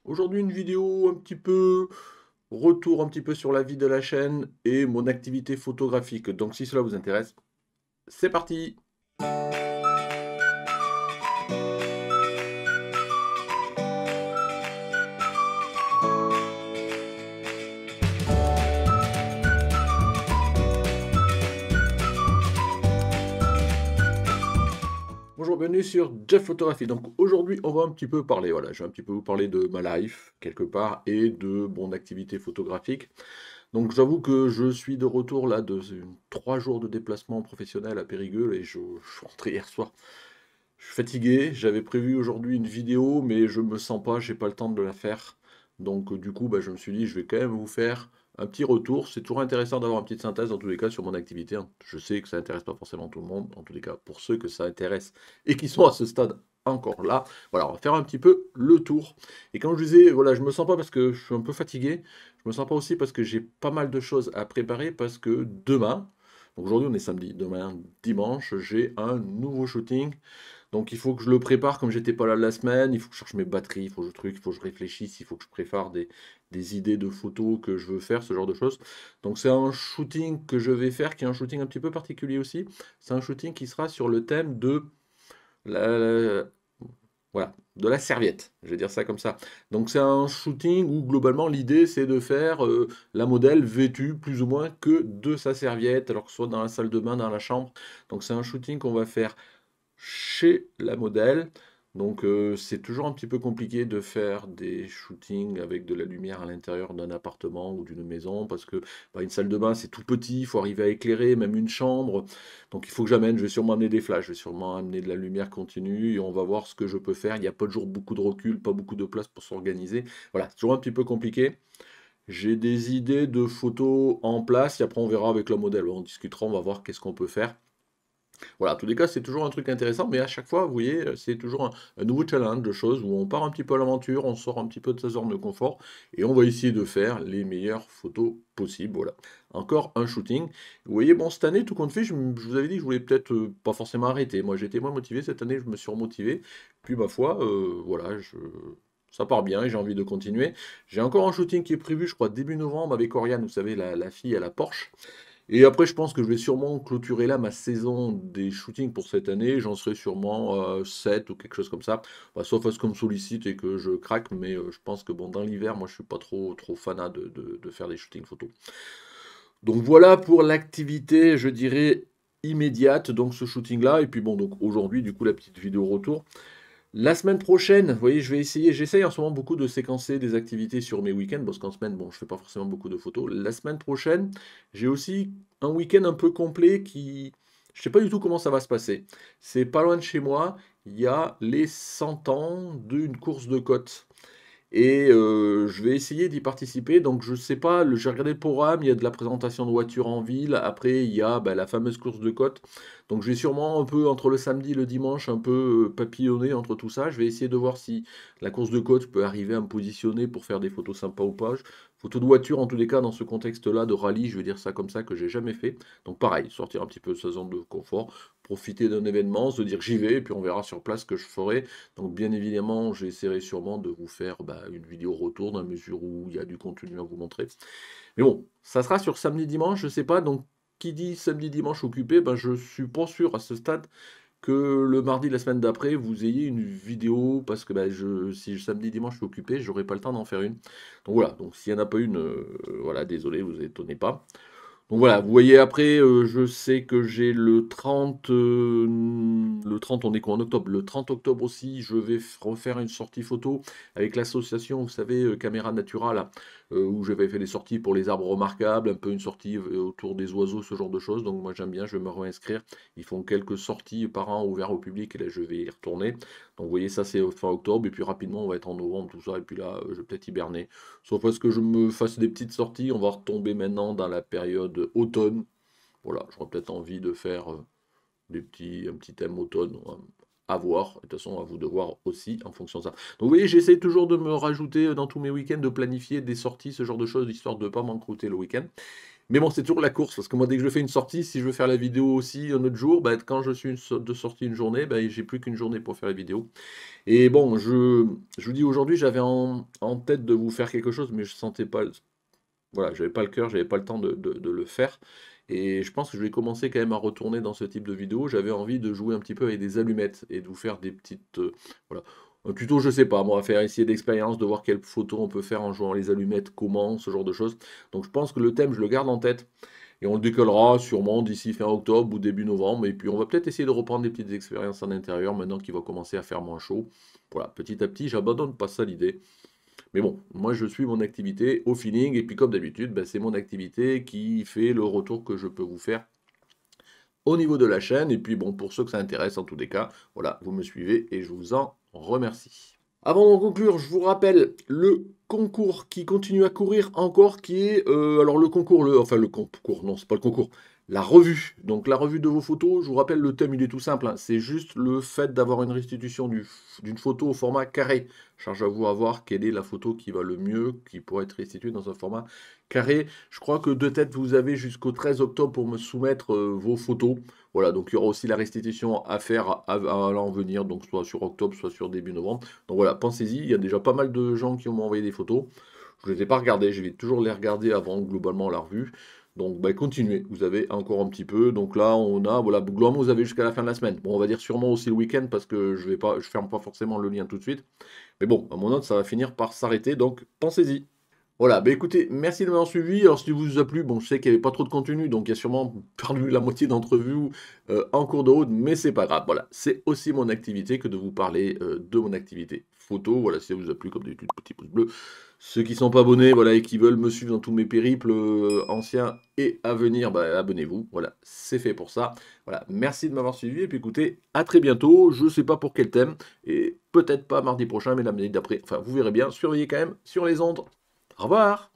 Aujourd'hui, une vidéo un petit peu retour un petit peu sur la vie de la chaîne et mon activité photographique. Donc si cela vous intéresse, c'est parti! Bonjour, bienvenue sur Jeff Photographie. Donc aujourd'hui, on va un petit peu parler, voilà, je vais un petit peu vous parler de ma life quelque part et de mon activité photographique. Donc j'avoue que je suis de retour là de 3 jours de déplacement professionnel à Périgueux et je suis rentré hier soir. Je suis fatigué, j'avais prévu aujourd'hui une vidéo, mais je me sens pas, j'ai pas le temps de la faire. Donc du coup, bah, je me suis dit, je vais quand même vous faire un petit retour. C'est toujours intéressant d'avoir une petite synthèse dans tous les cas sur mon activité, hein. Je sais que ça intéresse pas forcément tout le monde, en tous les cas pour ceux que ça intéresse et qui sont à ce stade encore là. Voilà, on va faire un petit peu le tour. Et comme je disais, voilà, je me sens pas parce que je suis un peu fatigué. Je me sens pas aussi parce que j'ai pas mal de choses à préparer parce que demain, donc aujourd'hui on est samedi, demain dimanche, j'ai un nouveau shooting. Donc il faut que je le prépare comme j'étais pas là la semaine, il faut que je cherche mes batteries, il faut que il faut que je réfléchisse, il faut que je prépare des idées de photos que je veux faire, ce genre de choses. Donc c'est un shooting que je vais faire, qui est un shooting un petit peu particulier aussi. C'est un shooting qui sera sur le thème de la, voilà, de la serviette, je vais dire ça comme ça. Donc c'est un shooting où globalement l'idée c'est de faire la modèle vêtue plus ou moins que de sa serviette, alors que ce soit dans la salle de bain, dans la chambre. Donc c'est un shooting qu'on va faire chez la modèle. Donc c'est toujours un petit peu compliqué de faire des shootings avec de la lumière à l'intérieur d'un appartement ou d'une maison parce que bah, une salle de bain c'est tout petit, il faut arriver à éclairer, même une chambre. Donc il faut que j'amène, je vais sûrement amener des flashs, je vais sûrement amener de la lumière continue et on va voir ce que je peux faire. Il n'y a pas toujours beaucoup de recul, pas beaucoup de place pour s'organiser. Voilà, c'est toujours un petit peu compliqué. J'ai des idées de photos en place et après on verra avec le modèle. On discutera, on va voir qu'est-ce qu'on peut faire. Voilà, en tous les cas, c'est toujours un truc intéressant, mais à chaque fois, vous voyez, c'est toujours un nouveau challenge de choses où on part un petit peu à l'aventure, on sort un petit peu de sa zone de confort et on va essayer de faire les meilleures photos possibles. Voilà. Encore un shooting. Vous voyez, bon, cette année, tout compte fait, je vous avais dit que je voulais peut-être pas forcément arrêter. Moi, j'étais moins motivé. Cette année, je me suis remotivé. Puis, ma foi, voilà, ça part bien et j'ai envie de continuer. J'ai encore un shooting qui est prévu, je crois, début novembre avec Oriane, vous savez, la fille à la Porsche. Et après, je pense que je vais sûrement clôturer là ma saison des shootings pour cette année. J'en serai sûrement 7 ou quelque chose comme ça. Bah, sauf à ce qu'on me sollicite et que je craque, mais je pense que bon, dans l'hiver, moi je suis pas trop fanat de faire des shootings photos. Donc voilà pour l'activité, je dirais, immédiate, donc ce shooting-là. Et puis bon, donc aujourd'hui, du coup, la petite vidéo retour. La semaine prochaine, vous voyez, je vais essayer, j'essaye en ce moment beaucoup de séquencer des activités sur mes week-ends, parce qu'en semaine, bon, je fais pas forcément beaucoup de photos. La semaine prochaine, j'ai aussi un week-end un peu complet qui, je sais pas du tout comment ça va se passer. C'est pas loin de chez moi, il y a les 100 ans d'une course de côte. Et je vais essayer d'y participer. Donc je sais pas, j'ai regardé le programme, il y a de la présentation de voitures en ville. Après, il y a bah, la fameuse course de côte. Donc je vais sûrement un peu entre le samedi et le dimanche, un peu papillonner entre tout ça. Je vais essayer de voir si la course de côte peut arriver à me positionner pour faire des photos sympas ou pas. Photos de voiture en tous les cas dans ce contexte-là de rallye, je vais dire ça comme ça, que j'ai jamais fait. Donc pareil, sortir un petit peu de sa zone de confort, profiter d'un événement, se dire j'y vais, et puis on verra sur place ce que je ferai. Donc bien évidemment, j'essaierai sûrement de vous faire bah, une vidéo retour dans la mesure où il y a du contenu à vous montrer. Mais bon, ça sera sur samedi-dimanche, je sais pas, donc qui dit samedi-dimanche occupé, ben, je suis pas sûr à ce stade que le mardi de la semaine d'après, vous ayez une vidéo, parce que bah, si samedi-dimanche je suis occupé, j'aurai pas le temps d'en faire une. Donc voilà, donc s'il n'y en a pas une, voilà, désolé, vous étonnez pas. Donc voilà, vous voyez après, je sais que j'ai le 30, on est quoi en octobre? Le 30 octobre aussi, je vais refaire une sortie photo avec l'association, vous savez, Caméra Natura là, où j'avais fait des sorties pour les arbres remarquables, un peu une sortie, autour des oiseaux, ce genre de choses. Donc moi j'aime bien, je vais me réinscrire. Ils font quelques sorties par an ouvertes au public et là je vais y retourner. Donc vous voyez, ça c'est fin octobre et puis rapidement on va être en novembre, tout ça, et puis là, je vais peut-être hiberner. Sauf à ce que je me fasse des petites sorties, on va retomber maintenant dans la période automne. Voilà, j'aurais peut-être envie de faire un petit thème automne, à voir. De toute façon, à vous de voir aussi en fonction de ça. Donc vous voyez, j'essaie toujours de me rajouter dans tous mes week-ends, de planifier des sorties, ce genre de choses, histoire de ne pas m'encrouter le week-end. Mais bon, c'est toujours la course, parce que moi, dès que je fais une sortie, si je veux faire la vidéo aussi un autre jour, bah, quand je suis de sortie une journée, bah, j'ai plus qu'une journée pour faire la vidéo. Et bon, je vous dis aujourd'hui, j'avais en tête de vous faire quelque chose, mais je sentais pas, voilà, j'avais pas le cœur, j'avais pas le temps de le faire. Et je pense que je vais commencer quand même à retourner dans ce type de vidéo. J'avais envie de jouer un petit peu avec des allumettes et de vous faire des petites, voilà. Un tuto, je sais pas, moi, on va faire essayer d'expérience, de voir quelles photos on peut faire en jouant les allumettes, comment, ce genre de choses. Donc je pense que le thème, je le garde en tête. Et on le décollera sûrement d'ici fin octobre ou début novembre. Et puis on va peut-être essayer de reprendre des petites expériences en intérieur maintenant qu'il va commencer à faire moins chaud. Voilà, petit à petit, j'abandonne pas ça l'idée. Mais bon, moi je suis mon activité au feeling, et puis comme d'habitude, bah, c'est mon activité qui fait le retour que je peux vous faire au niveau de la chaîne. Et puis bon, pour ceux que ça intéresse, en tous les cas, voilà, vous me suivez et je vous en remercie. Avant de conclure, je vous rappelle le concours qui continue à courir encore, qui est, alors le concours, enfin le concours, non, c'est pas le concours, la revue. Donc la revue de vos photos, je vous rappelle, le thème, il est tout simple, hein, c'est juste le fait d'avoir une restitution d'une photo au format carré. Charge à vous à voir quelle est la photo qui va le mieux, qui pourrait être restituée dans un format carré. Je crois que de tête, vous avez jusqu'au 13 octobre pour me soumettre vos photos. Voilà, donc il y aura aussi la restitution à faire à l'en-venir, donc soit sur octobre, soit sur début novembre. Donc voilà, pensez-y, il y a déjà pas mal de gens qui m'ont envoyé des photos. Je ne les ai pas regardées, je vais toujours les regarder avant globalement la revue. Donc bah, continuez, vous avez encore un petit peu. Donc là, on a, voilà, globalement, vous avez jusqu'à la fin de la semaine. Bon, on va dire sûrement aussi le week-end parce que je ferme pas forcément le lien tout de suite. Mais bon, à mon autre, ça va finir par s'arrêter, donc pensez-y. Voilà, bah écoutez, merci de m'avoir suivi. Alors, si vous a plu, bon, je sais qu'il n'y avait pas trop de contenu, donc il y a sûrement perdu la moitié d'entre vous en cours de route, mais c'est pas grave. Voilà, c'est aussi mon activité que de vous parler de mon activité photo. Voilà, si ça vous a plu, comme d'habitude, petit pouce bleu. Ceux qui ne sont pas abonnés, voilà, et qui veulent me suivre dans tous mes périples anciens et à venir, bah, abonnez-vous. Voilà, c'est fait pour ça. Voilà, merci de m'avoir suivi. Et puis écoutez, à très bientôt. Je ne sais pas pour quel thème, et peut-être pas mardi prochain, mais l'année d'après. Enfin, vous verrez bien. Surveillez quand même sur les ondes. Au revoir.